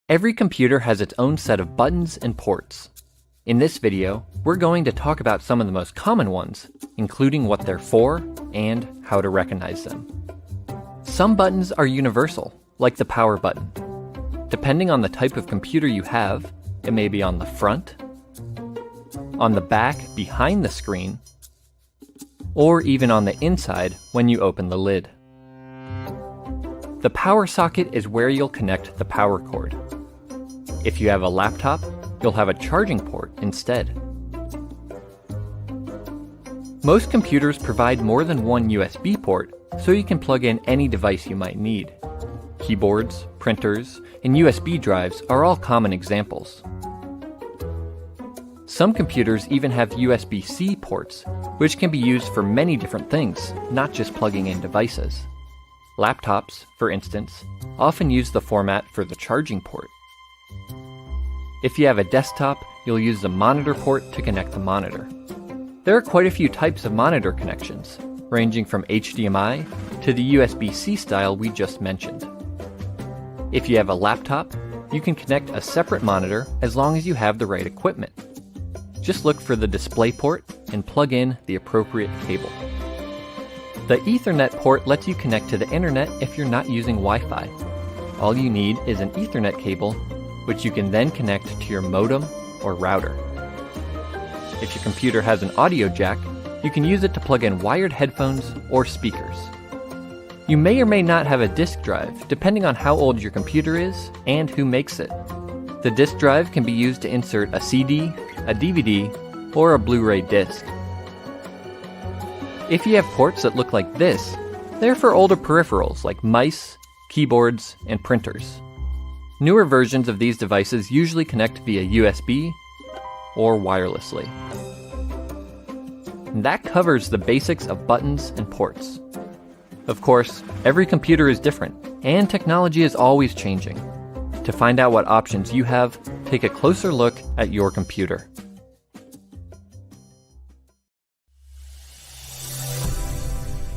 Every computer has its own set of buttons and ports. In this video, we're going to talk about some of the most common ones, including what they're for and how to recognize them. Some buttons are universal, like the power button. Depending on the type of computer you have, it may be on the front, on the back behind the screen, or even on the inside when you open the lid. The power socket is where you'll connect the power cord. If you have a laptop, you'll have a charging port instead. Most computers provide more than one USB port, so you can plug in any device you might need. Keyboards, printers, and USB drives are all common examples. Some computers even have USB-C ports, which can be used for many different things, not just plugging in devices. Laptops, for instance, often use the format for the charging port. If you have a desktop, you'll use the monitor port to connect the monitor. There are quite a few types of monitor connections, ranging from HDMI to the USB-C style we just mentioned. If you have a laptop, you can connect a separate monitor as long as you have the right equipment. Just look for the display port and plug in the appropriate cable. The Ethernet port lets you connect to the internet if you're not using Wi-Fi. All you need is an Ethernet cable, which you can then connect to your modem or router. If your computer has an audio jack, you can use it to plug in wired headphones or speakers. You may or may not have a disk drive, depending on how old your computer is and who makes it. The disk drive can be used to insert a CD, a DVD, or a Blu-ray disc. If you have ports that look like this, they're for older peripherals like mice, keyboards, and printers. Newer versions of these devices usually connect via USB or wirelessly. And that covers the basics of buttons and ports. Of course, every computer is different, and technology is always changing. To find out what options you have, take a closer look at your computer.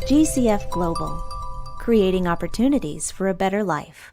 GCF Global, creating opportunities for a better life.